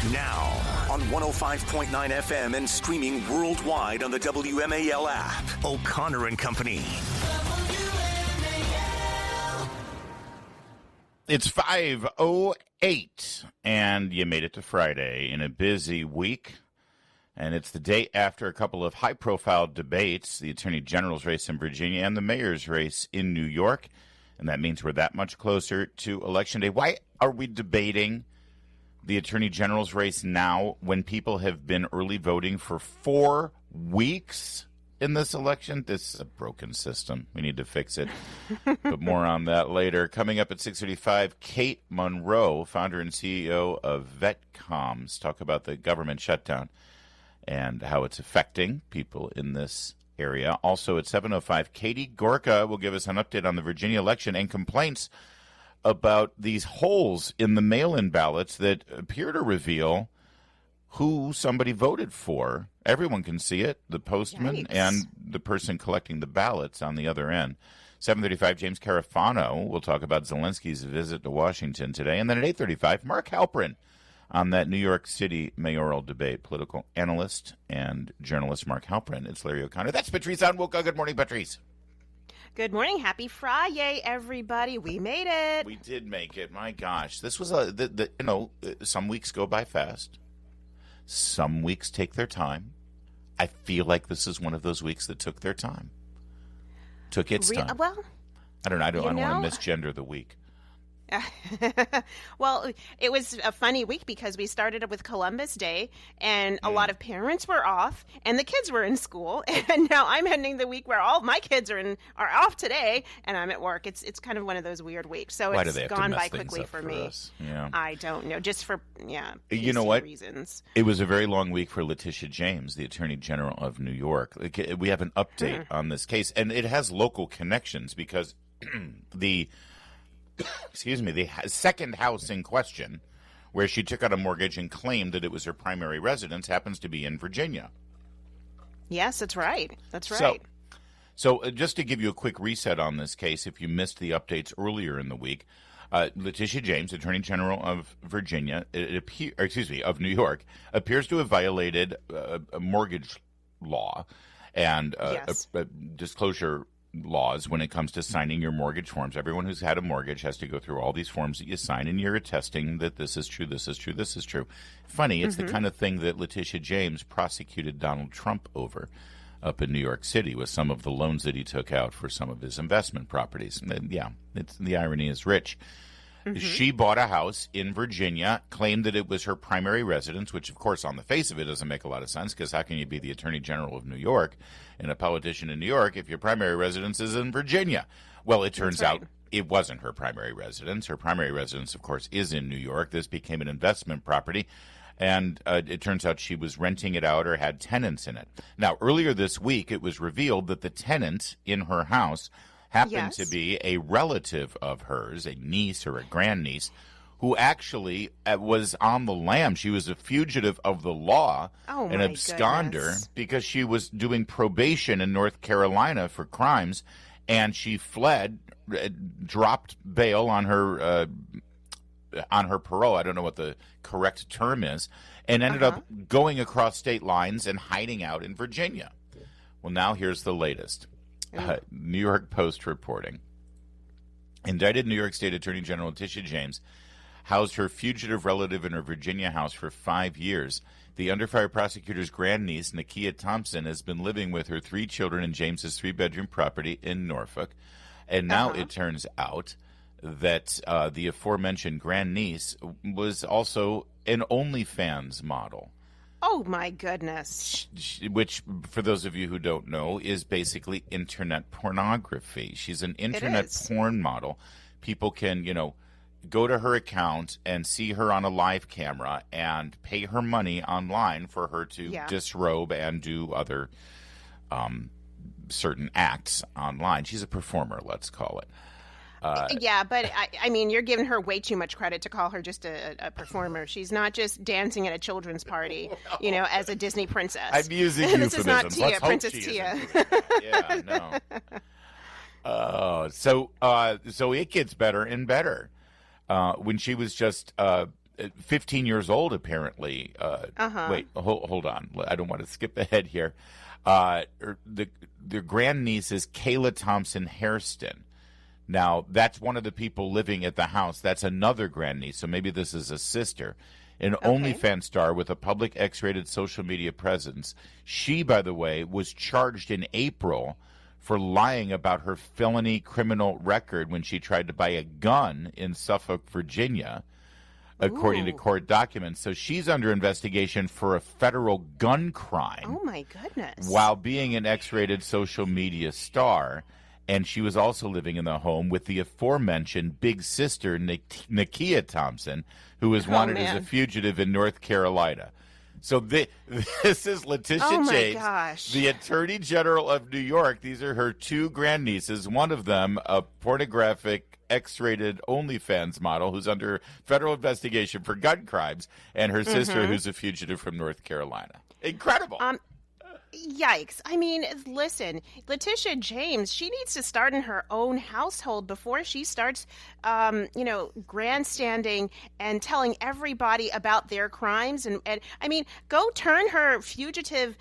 Now, on 105.9 FM and streaming worldwide on the WMAL app. O'Connor and Company. It's 5:08, and you made it to Friday in a busy week. And it's the day after a couple of high-profile debates, the Attorney General's race in Virginia and the mayor's race in New York. And that means we're that much closer to Election Day. Why are we debating the Attorney General's race now when people have been early voting for 4 weeks in this election? This is a broken system. We need to fix it. But more on that later. Coming up at 6:35, Kate Monroe, founder and CEO of VetComs, talk about the government shutdown and how it's affecting people in this area. Also at 7:05, Katie Gorka will give us an update on the Virginia election and complaints about these holes in the mail-in ballots that appear to reveal who somebody voted for. Everyone can see it, the postman Yikes. and the person collecting the ballots on the other end. 7:35, James Carafano will talk about Zelensky's visit to Washington today. And then at 8:35, Mark Halperin on that New York City mayoral debate. Political analyst and journalist Mark Halperin. It's Larry O'Connor. That's Patrice Onwuka. Good morning, Patrice. Good morning. Happy Friday, everybody. We made it. We did make it. My gosh. This was some weeks go by fast. Some weeks take their time. I feel like this is one of those weeks that took their time. Took its time. Well, I don't want to know, misgender the week. Well, it was a funny week because we started with Columbus Day and a lot of parents were off and the kids were in school. And now I'm ending the week where all my kids are off today and I'm at work. It's kind of one of those weird weeks. So Why it's do they have gone to mess by quickly for me. Us? Yeah. I don't know. Just for, you know what? reasons. It was a very long week for Letitia James, the Attorney General of New York. We have an update on this case, and it has local connections because the second house in question, where she took out a mortgage and claimed that it was her primary residence, happens to be in Virginia. Yes, that's right. That's right. So just to give you a quick reset on this case, if you missed the updates earlier in the week, Letitia James, Attorney General of Virginia, of New York, appears to have violated a mortgage law and disclosure laws when it comes to signing your mortgage forms. Everyone who's had a mortgage has to go through all these forms that you sign, and you're attesting that this is true, this is true, this is true. Funny, it's the kind of thing that Letitia James prosecuted Donald Trump over up in New York City with some of the loans that he took out for some of his investment properties. And the irony is rich. She bought a house in Virginia, claimed that it was her primary residence, which, of course, on the face of it doesn't make a lot of sense, because how can you be the Attorney General of New York and a politician in New York if your primary residence is in Virginia? Well, it turns out it wasn't her primary residence. Her primary residence, of course, is in New York. This became an investment property, and it turns out she was renting it out or had tenants in it. Now, earlier this week, it was revealed that the tenant in her house happened to be a relative of hers, a niece or a grandniece, who actually was on the lam. She was a fugitive of the law, an absconder, because she was doing probation in North Carolina for crimes, and she fled, dropped bail on her parole. I don't know what the correct term is, and ended up going across state lines and hiding out in Virginia. Well, now here's the latest. New York Post reporting. Indicted New York State Attorney General Letitia James housed her fugitive relative in her Virginia house for 5 years. The under fire prosecutor's grandniece, Nakia Thompson, has been living with her 3 children in James's 3-bedroom property in Norfolk. And now it turns out that the aforementioned grandniece was also an OnlyFans model. Oh, my goodness. Which, for those of you who don't know, is basically internet pornography. She's an internet porn model. People can, go to her account and see her on a live camera and pay her money online for her to disrobe and do other certain acts online. She's a performer, let's call it. But I mean, you're giving her way too much credit to call her just a performer. She's not just dancing at a children's party, as a Disney princess. I'm using this is not Tia, Princess Tia. Yeah, no. So it gets better and better. When she was just 15 years old, apparently. Wait, hold on. I don't want to skip ahead here. Their grandniece is Kayla Thompson Hairston. Now, that's one of the people living at the house. That's another grandniece, so maybe this is a sister. An OnlyFans star with a public X-rated social media presence. She, by the way, was charged in April for lying about her felony criminal record when she tried to buy a gun in Suffolk, Virginia, according to court documents. So she's under investigation for a federal gun crime. Oh, my goodness. While being an X-rated social media star. And she was also living in the home with the aforementioned big sister, Nakia Thompson, who was wanted as a fugitive in North Carolina. So this is Letitia James, the Attorney General of New York. These are her two grandnieces, one of them a pornographic X-rated OnlyFans model who's under federal investigation for gun crimes, and her sister who's a fugitive from North Carolina. Incredible. Yikes. I mean, listen, Letitia James, she needs to start in her own household before she starts, grandstanding and telling everybody about their crimes. And I mean, go turn her fugitive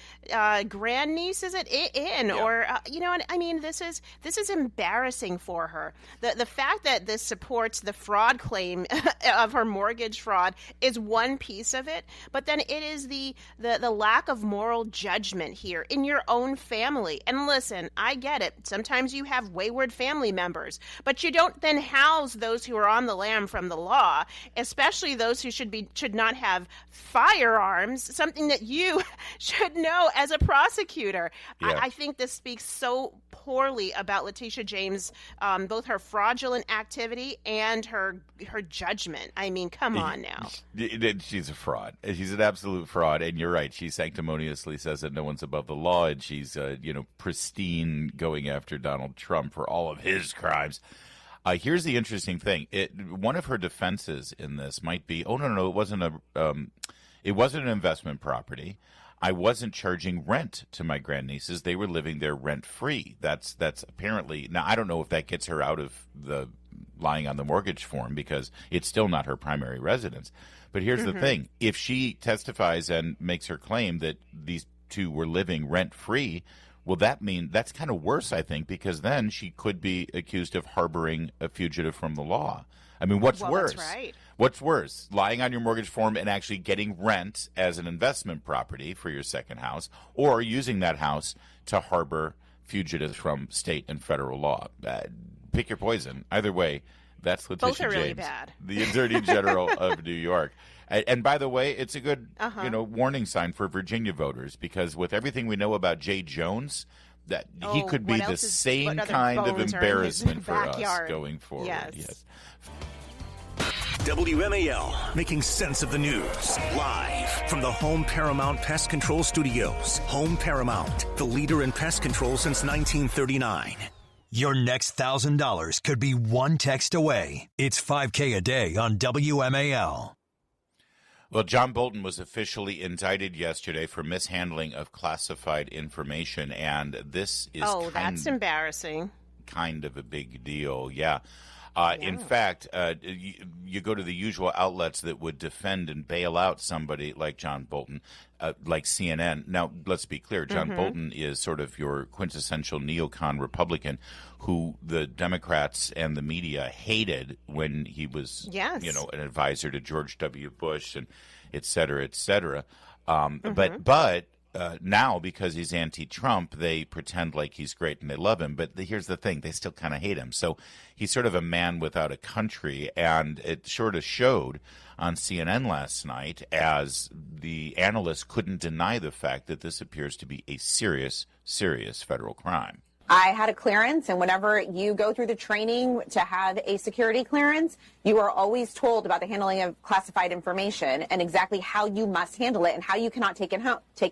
grandniece, is it, in? Yeah. Or, I mean, this is embarrassing for her. The fact that this supports the fraud claim of her mortgage fraud is one piece of it, but then it is the lack of moral judgment here in your own family. And listen, I get it. Sometimes you have wayward family members, but you don't then house those who are on the lam from the law, especially those who should not have firearms, something that you should know as a prosecutor. Yeah. I think this speaks so poorly about Letitia James, both her fraudulent activity and her judgment. I mean, come on now. She's a fraud. She's an absolute fraud. And you're right. She sanctimoniously says that no one's above the law, and she's, pristine going after Donald Trump for all of his crimes. Here's the interesting thing. One of her defenses in this might be, it wasn't an investment property. I wasn't charging rent to my grandnieces. They were living there rent-free. That's apparently, now I don't know if that gets her out of the lying on the mortgage form because it's still not her primary residence. But here's the thing. If she testifies and makes her claim that these two were living rent-free, well, that's kind of worse, I think, because then she could be accused of harboring a fugitive from the law. I mean, what's worse? That's right. What's worse, lying on your mortgage form and actually getting rent as an investment property for your second house, or using that house to harbor fugitives from state and federal law? Pick your poison. Either way, that's Letitia Both are really James, bad. the Attorney General of New York. And by the way, it's a good warning sign for Virginia voters, because with everything we know about Jay Jones, that he could be the same kind of embarrassment for us going forward. Yes. WMAL, making sense of the news. Live from the Home Paramount Pest Control Studios. Home Paramount, the leader in pest control since 1939. Your next $1,000 could be one text away. It's $5K a day on WMAL. Well, John Bolton was officially indicted yesterday for mishandling of classified information, and this is that's embarrassing. Kind of a big deal, yeah. In fact, you go to the usual outlets that would defend and bail out somebody like John Bolton, like CNN. Now, let's be clear. John Bolton is sort of your quintessential neocon Republican who the Democrats and the media hated when he was, an advisor to George W. Bush and et cetera, et cetera. But now, because he's anti-Trump, they pretend like he's great and they love him. But here's the thing. They still kind of hate him. So he's sort of a man without a country. And it sort of showed on CNN last night as the analysts couldn't deny the fact that this appears to be a serious, serious federal crime. I had a clearance, and whenever you go through the training to have a security clearance, you are always told about the handling of classified information and exactly how you must handle it and how you cannot take it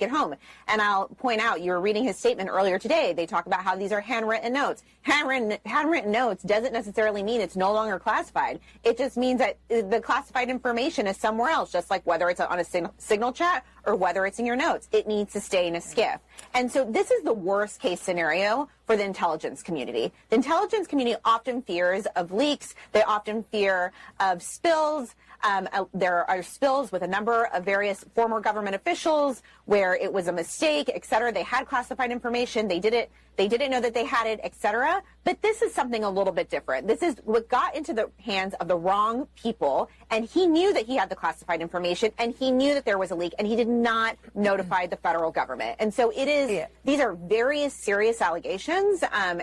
home. And I'll point out, you were reading his statement earlier today. They talk about how these are handwritten notes. Handwritten notes doesn't necessarily mean it's no longer classified. It just means that the classified information is somewhere else, just like whether it's on a signal chat or whether it's in your notes. It needs to stay in a SCIF. And so this is the worst case scenario for the intelligence community. The intelligence community often fears of leaks. They often fear of spills. There are spills with a number of various former government officials where it was a mistake, et cetera. They had classified information. They didn't know that they had it, et cetera. But this is something a little bit different. This is what got into the hands of the wrong people. And he knew that he had the classified information, and he knew that there was a leak, and he did not notify the federal government. And so it is, these are very serious allegations. I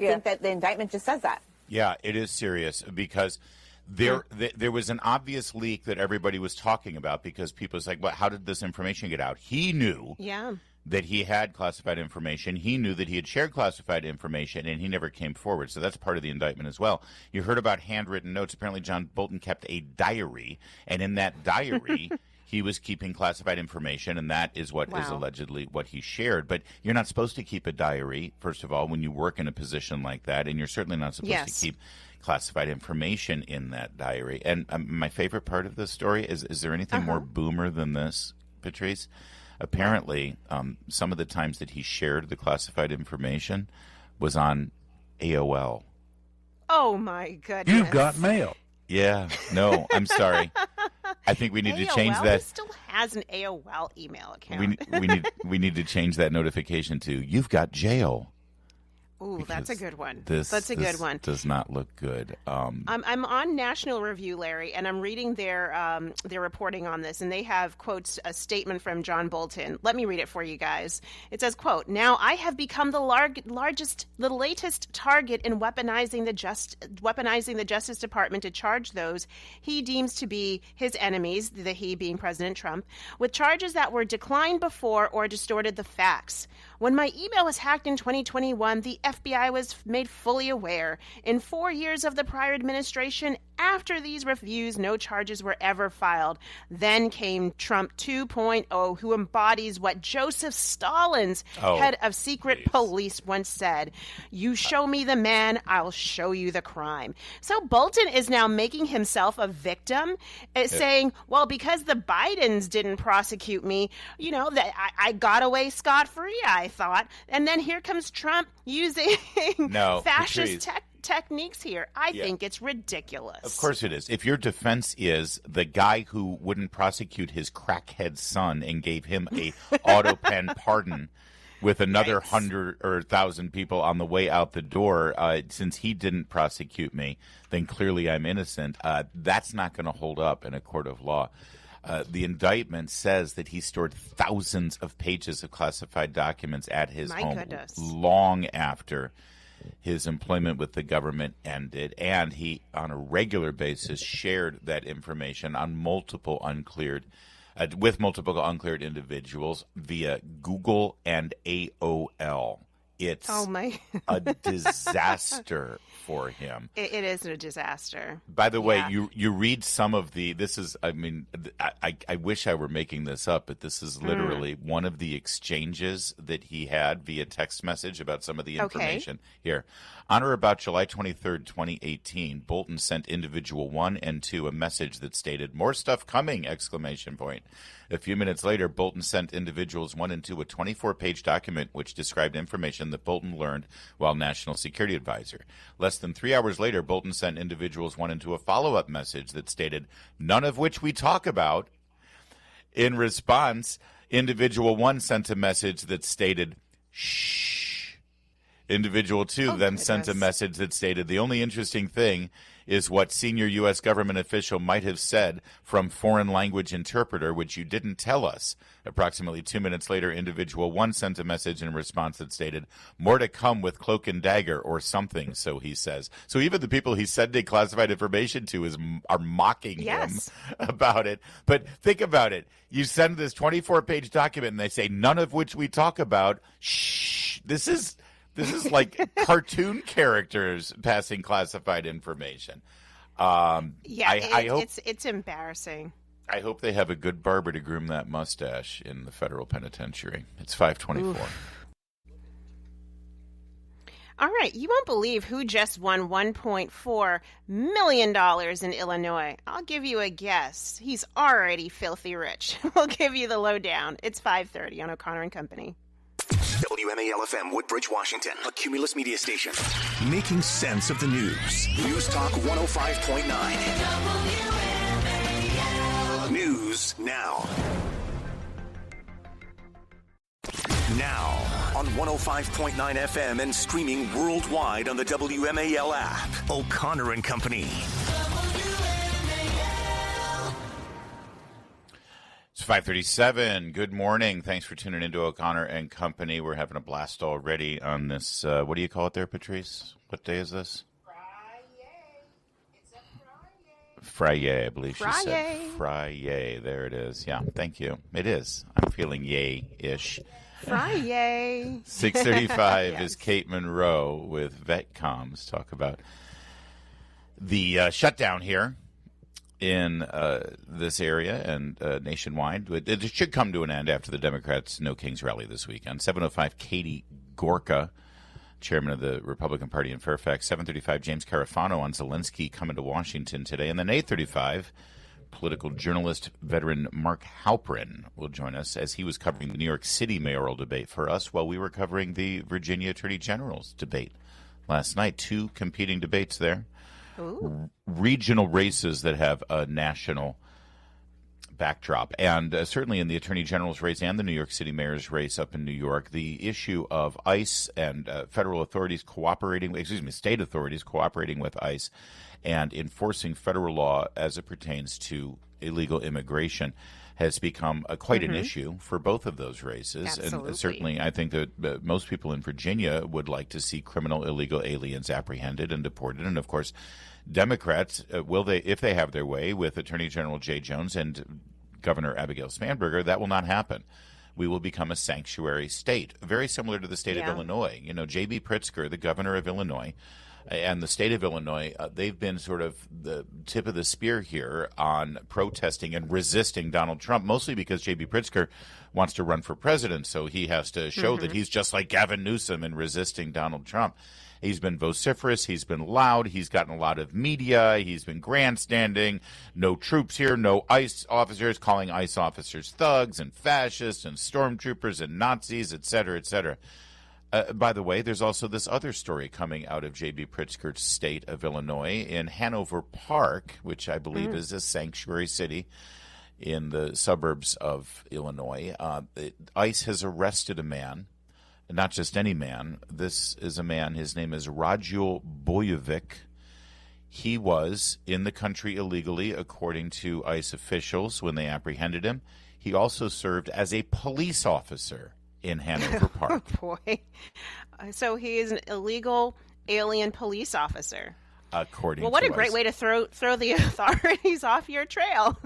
think that the indictment just says that. Yeah, it is serious because there was an obvious leak that everybody was talking about because people was like, well, how did this information get out? He knew that he had classified information. He knew that he had shared classified information, and he never came forward. So that's part of the indictment as well. You heard about handwritten notes. Apparently John Bolton kept a diary, and in that diary he was keeping classified information, and that is what is allegedly what he shared. But you're not supposed to keep a diary, first of all, when you work in a position like that, and you're certainly not supposed to keep classified information in that diary. And my favorite part of this story is there anything more boomer than this, Patrice? Apparently, some of the times that he shared the classified information was on AOL. Oh, my goodness. You've got mail. Yeah. No, I'm sorry. I think we need to change that. He still has an AOL email account. We need to change that notification to "You've got jail." Ooh, that's a good one. That's a good one. Does not look good. I'm on National Review, Larry, and I'm reading their reporting on this, and they have, quotes, a statement from John Bolton. Let me read it for you guys. It says, quote, "Now I have become the latest target in weaponizing the Justice Department to charge those he deems to be his enemies," the he being President Trump, "with charges that were declined before or distorted the facts. When my email was hacked in 2021, the FBI was made fully aware. In 4 years of the prior administration, after these reviews, no charges were ever filed. Then came Trump 2.0, who embodies what Joseph Stalin's head of secret police once said. You show me the man, I'll show you the crime." So Bolton is now making himself a victim, saying, well, because the Bidens didn't prosecute me, that I got away scot-free, I thought. And then here comes Trump using fascist techniques here. I think it's ridiculous. Of course it is. If your defense is the guy who wouldn't prosecute his crackhead son and gave him a auto pen pardon with another 100 or 1,000 people on the way out the door, since he didn't prosecute me, then clearly I'm innocent. That's not going to hold up in a court of law. The indictment says that he stored thousands of pages of classified documents at his home long after his employment with the government ended, and he, on a regular basis, shared that information on multiple uncleared individuals via Google and AOL. It's a disaster for him. It is a disaster. By the way, you read some of I wish I were making this up, but this is literally one of the exchanges that he had via text message about some of the information. Here. On or about July 23rd, 2018, Bolton sent individual 1 and 2 a message that stated, "More stuff coming!" A few minutes later, Bolton sent individuals 1 and 2 a 24-page document which described information that Bolton learned while National Security Advisor. Less than 3 hours later, Bolton sent individuals 1 and 2 a follow-up message that stated, "None of which we talk about." In response, individual 1 sent a message that stated, "Shh." Individual 2 then sent a message that stated, "The only interesting thing is what senior U.S. government official might have said from foreign language interpreter, which you didn't tell us." Approximately 2 minutes later, individual 1 sent a message in response that stated, "More to come with cloak and dagger," or something, so he says. So even the people he sending classified information to are mocking him about it. But think about it. You send this 24-page document and they say, "None of which we talk about." Shh. This is like cartoon characters passing classified information. I hope it's embarrassing. I hope they have a good barber to groom that mustache in the federal penitentiary. It's 524. All right, you won't believe who just won $1.4 million in Illinois. I'll give you a guess. He's already filthy rich. We'll give you the lowdown. It's 5:30 on O'Connor and Company. WMAL-FM Woodbridge, Washington, a Cumulus media station. Making sense of the news. News Talk 105.9. News now. Now on 105.9 FM and streaming worldwide on the WMAL app. O'Connor and Company. It's 5:37. Good morning. Thanks for tuning into O'Connor and Company. We're having a blast already on this. What do you call it there, Patrice? What day is this? Friday. It's a Friday. Friday, I believe she said. Friday. There it is. Yeah, thank you. It is. I'm feeling yay-ish. Friday. 6:35 Yes. is Kate Monroe with VetComs. Talk about the shutdown here in this area and nationwide. It should come to an end after the Democrats' No Kings rally this weekend. 7:05, Katie Gorka, chairman of the Republican Party in Fairfax. 7:35, James Carafano on Zelensky coming to Washington today. And then 8:35, political journalist veteran Mark Halperin will join us as he was covering the New York City mayoral debate for us while we were covering the Virginia Attorney General's debate last night. Two competing debates there. Ooh. Regional races that have a national backdrop. And certainly in the Attorney General's race and the New York City mayor's race up in New York, the issue of ICE and federal authorities state authorities cooperating with ICE and enforcing federal law as it pertains to illegal immigration has become quite an issue for both of those races. Absolutely. And certainly I think that most people in Virginia would like to see criminal illegal aliens apprehended and deported. And, of course, Democrats, if they have their way with Attorney General Jay Jones and Governor Abigail Spanberger, that will not happen. We will become a sanctuary state, very similar to the state of Illinois. You know, J.B. Pritzker, the governor of Illinois, and the state of Illinois, they've been sort of the tip of the spear here on protesting and resisting Donald Trump, mostly because J.B. Pritzker wants to run for president, so he has to show that he's just like Gavin Newsom in resisting Donald Trump. He's been vociferous. He's been loud. He's gotten a lot of media. He's been grandstanding. No troops here. No ICE officers, calling ICE officers thugs and fascists and stormtroopers and Nazis, et cetera, et cetera. By the way, there's also this other story coming out of J.B. Pritzker's state of Illinois in Hanover Park, which I believe is a sanctuary city in the suburbs of Illinois. ICE has arrested a man, not just any man. This is a man. His name is Rajul Bojovic. He was in the country illegally, according to ICE officials when they apprehended him. He also served as a police officer in Hanover Park. Oh, boy. So he is an illegal alien police officer. According well, what to a great ICE. way to throw the authorities off your trail.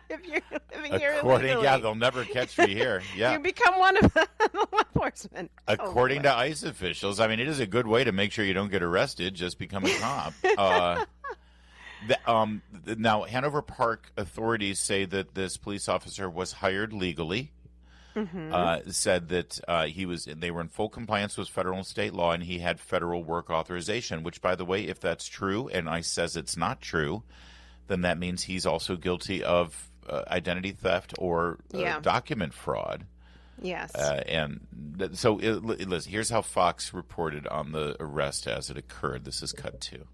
If you're living here illegally. Yeah, they'll never catch me here. Yeah. You become one of the law enforcement. According to ICE officials, I mean, it is a good way to make sure you don't get arrested. Just become a cop. Now, Hanover Park authorities say that this police officer was hired legally. Said that they were in full compliance with federal and state law, and he had federal work authorization, which, by the way, if that's true and ICE says it's not true, then that means he's also guilty of identity theft or document fraud. Yes. So listen, here's how Fox reported on the arrest as it occurred. This is cut 2.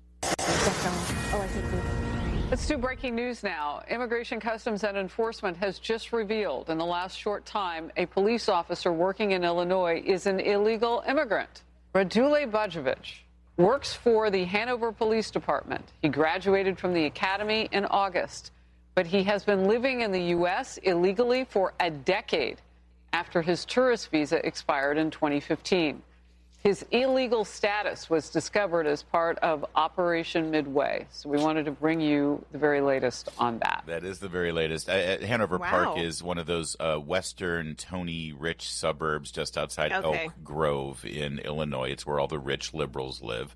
Let's do breaking news now. Immigration, Customs, and Enforcement has just revealed in the last short time a police officer working in Illinois is an illegal immigrant. Rajul Bojovic works for the Hanover Police Department. He graduated from the academy in August, but he has been living in the U.S. illegally for a decade after his tourist visa expired in 2015. His illegal status was discovered as part of Operation Midway. So we wanted to bring you the very latest on that. That is the very latest. Hanover Park is one of those western, Tony-rich suburbs just outside Elk Grove in Illinois. It's where all the rich liberals live.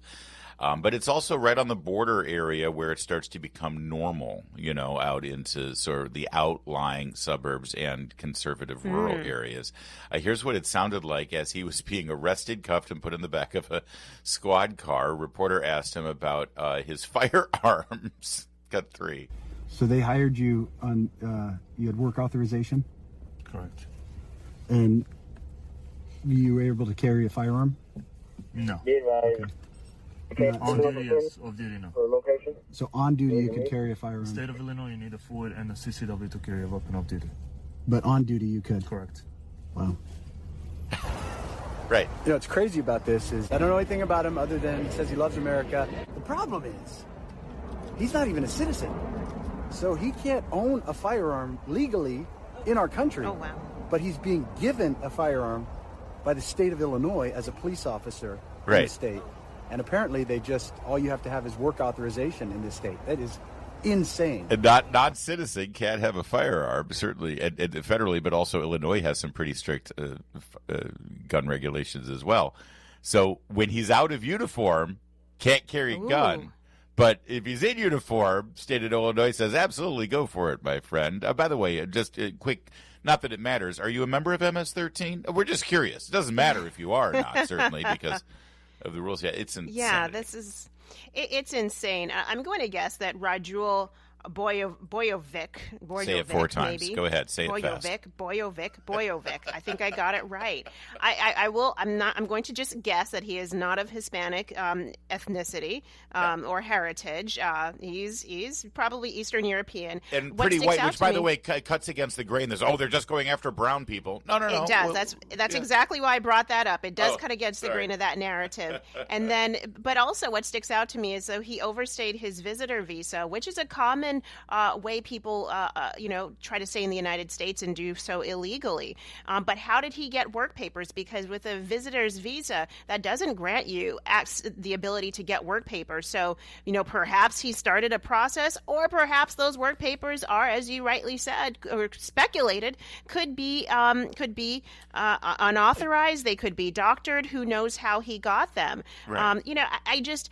But it's also right on the border area where it starts to become normal, you know, out into sort of the outlying suburbs and conservative rural areas. Here's what it sounded like as he was being arrested, cuffed, and put in the back of a squad car. A reporter asked him about his firearms. Cut 3. So they hired you on, you had work authorization? Correct. And You were able to carry a firearm? No. Okay. On duty, yes. Off duty, no. So on duty, you could carry a firearm. State of Illinois, you need a Ford and a CCW to carry a weapon off duty. But on duty, you could? Correct. Wow. Right. You know, what's crazy about this is I don't know anything about him other than he says he loves America. The problem is he's not even a citizen. So he can't own a firearm legally in our country. Oh, wow. But he's being given a firearm by the state of Illinois as a police officer in Right. the state. And apparently all you have to have is work authorization in this state. That is insane. A non-citizen can't have a firearm, certainly, and federally, but also Illinois has some pretty strict gun regulations as well. So when he's out of uniform, can't carry a gun. But if he's in uniform, state of Illinois says, absolutely, go for it, my friend. By the way, just a quick, not that it matters, are you a member of MS-13? We're just curious. It doesn't matter if you are or not, certainly, because of the rules. Yeah, it's insane. Yeah, it's insane. I'm going to guess that Rajul Bojovic. Say it 4 times. Maybe. Go ahead. Say it fast. Bojovic. I think I got it right. I'm going to just guess that he is not of Hispanic ethnicity or heritage. He's probably Eastern European and pretty white, which, by the way, cuts against the grain. There's they're just going after brown people. No. It does. Well, that's exactly why I brought that up. It does cut against the grain of that narrative. And then, but also, what sticks out to me is he overstayed his visitor visa, which is a common way people, try to stay in the United States and do so illegally. But how did he get work papers? Because with a visitor's visa, that doesn't grant you the ability to get work papers. So, perhaps he started a process, or perhaps those work papers are, as you rightly said or speculated, could be unauthorized. They could be doctored. Who knows how he got them? Right. I just,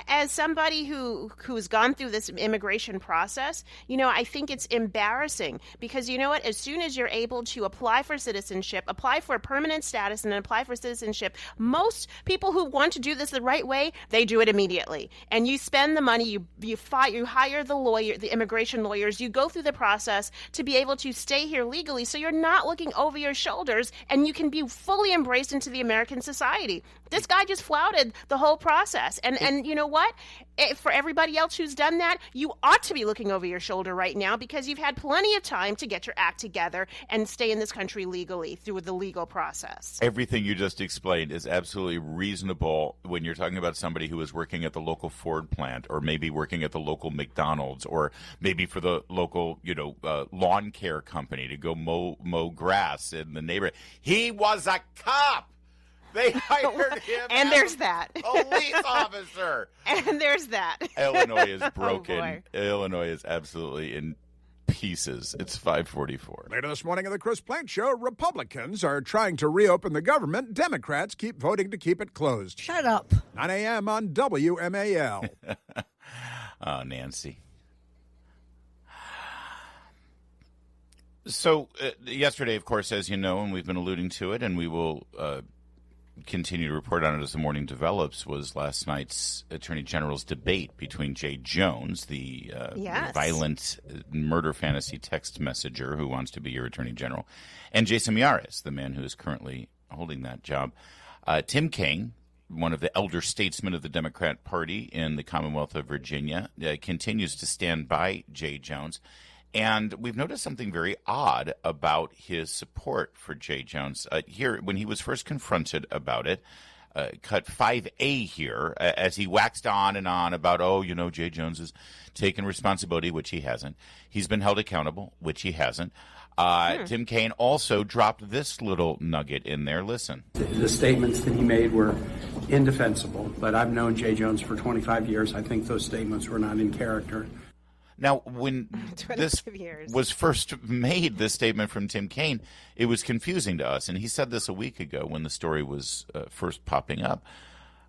as somebody who's gone through this immigration process, I think it's embarrassing because you know what? As soon as you're able to apply for citizenship, apply for permanent status, and apply for citizenship, most people who want to do this the right way, they do it immediately. And you spend the money, you hire the immigration lawyers, you go through the process to be able to stay here legally, so you're not looking over your shoulders, and you can be fully embraced into the American society. This guy just flouted the whole process. And you know what? For everybody else who's done that, you ought to be looking over your shoulder right now because you've had plenty of time to get your act together and stay in this country legally through the legal process. Everything you just explained is absolutely reasonable when you're talking about somebody who is working at the local Ford plant or maybe working at the local McDonald's or maybe for the local, lawn care company to go mow grass in the neighborhood. He was a cop. They hired him and there's that. Police officer. And there's that. Illinois is broken. Oh, Illinois is absolutely in pieces. It's 5:44. Later this morning on the Chris Plank Show, Republicans are trying to reopen the government. Democrats keep voting to keep it closed. Shut up. 9 a.m. on WMAL. Oh, Nancy. So yesterday, of course, as you know, and we've been alluding to it, and we will continue to report on it as the morning develops, was last night's Attorney General's debate between Jay Jones, the violent murder fantasy text messenger who wants to be your Attorney General, and Jason Miyares, the man who is currently holding that job. Tim Kaine, one of the elder statesmen of the Democrat Party in the Commonwealth of Virginia, continues to stand by Jay Jones. And we've noticed something very odd about his support for Jay Jones. Here, when he was first confronted about it, cut 5A here, as he waxed on and on about, Jay Jones has taken responsibility, which he hasn't. He's been held accountable, which he hasn't. Tim Kaine also dropped this little nugget in there. Listen. The statements that he made were indefensible, but I've known Jay Jones for 25 years. I think those statements were not in character. Now, when this was first made, this statement from Tim Kaine, it was confusing to us. And he said this a week ago when the story was first popping up.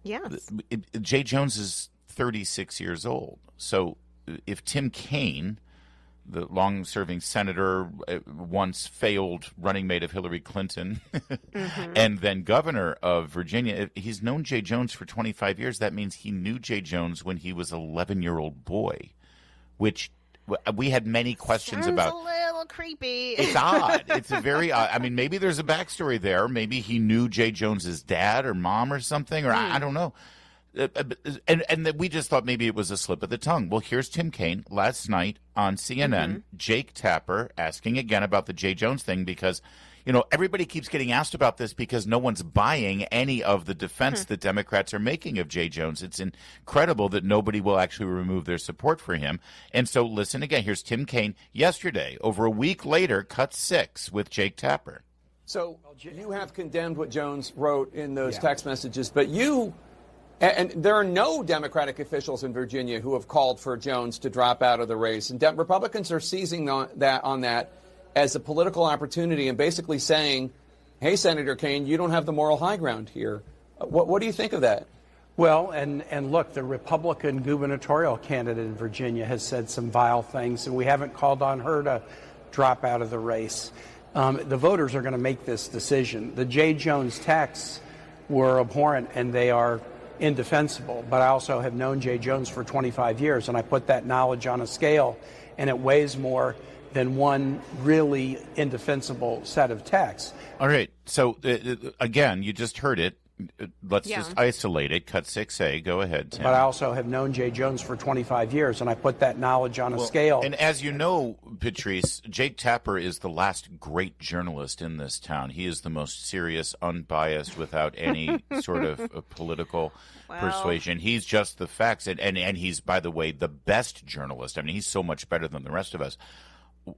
Yes. Jay Jones is 36 years old. So if Tim Kaine, the long-serving senator, once failed running mate of Hillary Clinton, and then governor of Virginia, he's known Jay Jones for 25 years. That means he knew Jay Jones when he was an 11-year-old boy. Which we had many questions Sounds about. a little creepy. It's odd. It's a very odd. I mean, maybe there's a backstory there. Maybe he knew Jay Jones's dad or mom or something, or I don't know. And we just thought maybe it was a slip of the tongue. Well, here's Tim Kaine last night on CNN, Jake Tapper asking again about the Jay Jones thing because, everybody keeps getting asked about this because no one's buying any of the defense that Democrats are making of Jay Jones. It's incredible that nobody will actually remove their support for him. And so listen again. Here's Tim Kaine yesterday, over a week later, cut 6 with Jake Tapper. So you have condemned what Jones wrote in those text messages, but and there are no Democratic officials in Virginia who have called for Jones to drop out of the race. And Republicans are seizing on that as a political opportunity and basically saying, hey, Senator Kaine, you don't have the moral high ground here. What do you think of that? Well, and look, the Republican gubernatorial candidate in Virginia has said some vile things, and we haven't called on her to drop out of the race. The voters are going to make this decision. The Jay Jones texts were abhorrent, and they are indefensible, but I also have known Jay Jones for 25 years, and I put that knowledge on a scale, and it weighs more than one really indefensible set of texts. All right. So, again, you just heard it. Let's just isolate it. Cut 6A. Go ahead, Tim. But I also have known Jay Jones for 25 years, and I put that knowledge on a scale. And as you know, Patrice, Jake Tapper is the last great journalist in this town. He is the most serious, unbiased, without any sort of political persuasion. He's just the facts. And he's, by the way, the best journalist. I mean, he's so much better than the rest of us.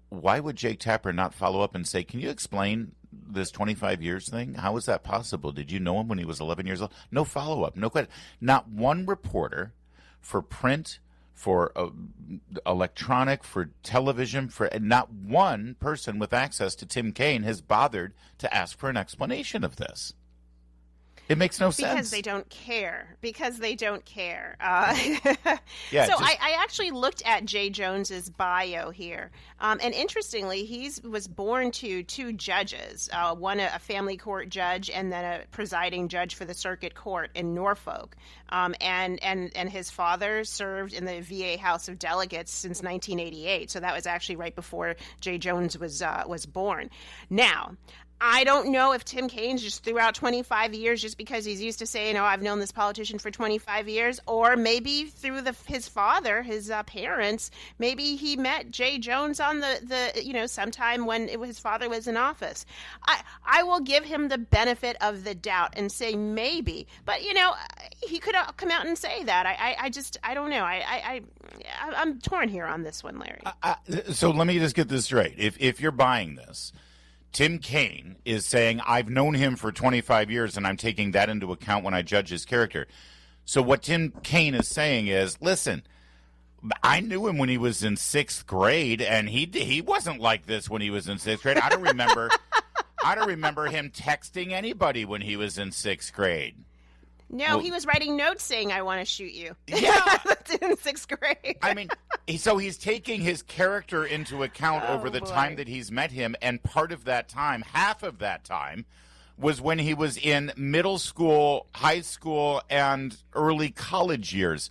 Why would Jake Tapper not follow up and say, can you explain this 25 years thing? How is that possible? Did you know him when he was 11 years old? No follow-up, no question. Not one reporter for print, for electronic, for television, not one person with access to Tim Kaine has bothered to ask for an explanation of this. It makes no sense. Because they don't care. Yeah, so I actually looked at Jay Jones's bio here. And interestingly, he was born to 2 judges, one a family court judge and then a presiding judge for the circuit court in Norfolk. And his father served in the VA House of Delegates since 1988. So that was actually right before Jay Jones was born. Now, I don't know if Tim Kaine just threw out 25 years just because he's used to saying, I've known this politician for 25 years, or maybe through his father, his parents, maybe he met Jay Jones on the sometime when his father was in office. I will give him the benefit of the doubt and say maybe, but he could come out and say that. I don't know. I'm torn here on this one, Larry. So let me just get this straight. If you're buying this, Tim Kaine is saying, I've known him for 25 years, and I'm taking that into account when I judge his character. So what Tim Kaine is saying is, listen, I knew him when he was in 6th grade, and he wasn't like this when he was in 6th grade. I don't remember him texting anybody when he was in 6th grade. No, he was writing notes saying, I want to shoot you. Yeah. In 6th grade. I mean, so he's taking his character into account over the time that he's met him, and part of that time, half of that time, was when he was in middle school, high school, and early college years.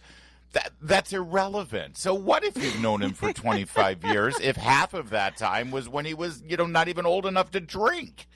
That's irrelevant. So what if you've known him for 25 years if half of that time was when he was, not even old enough to drink?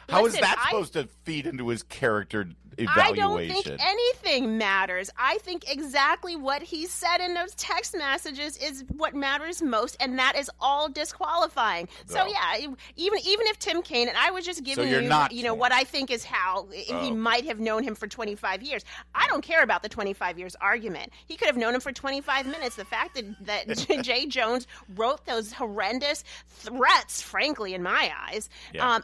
How is that supposed to feed into his character evaluation? I don't think anything matters. I think exactly what he said in those text messages is what matters most, and that is all disqualifying. So, yeah, even if Tim Kaine, and I was just giving you what I think is how he might have known him for 25 years. I don't care about the 25 years argument. He could have known him for 25 minutes. The fact that Jay Jones wrote those horrendous threats, frankly, in my eyes,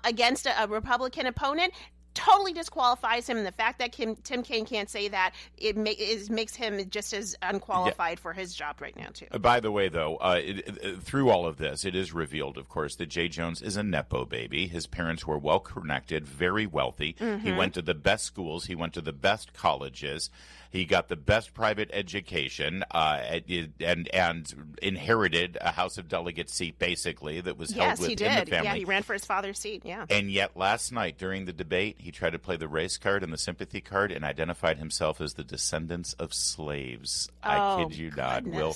against a Republican opponent totally disqualifies him. And the fact that Tim Kaine can't say that, it makes him just as unqualified for his job right now, too. By the way, though, through all of this, it is revealed, of course, that Jay Jones is a Nepo baby. His parents were well-connected, very wealthy. Mm-hmm. He went to the best schools. He went to the best colleges. He got the best private education and inherited a House of Delegates seat, basically, that was held within the family. Yeah, he ran for his father's seat, yeah. And yet last night during the debate, he tried to play the race card and the sympathy card and identified himself as the descendants of slaves. I kid you not. We'll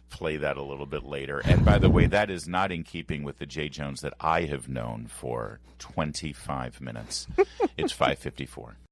play that a little bit later. And by the way, that is not in keeping with the Jay Jones that I have known for 25 minutes. It's 5:54.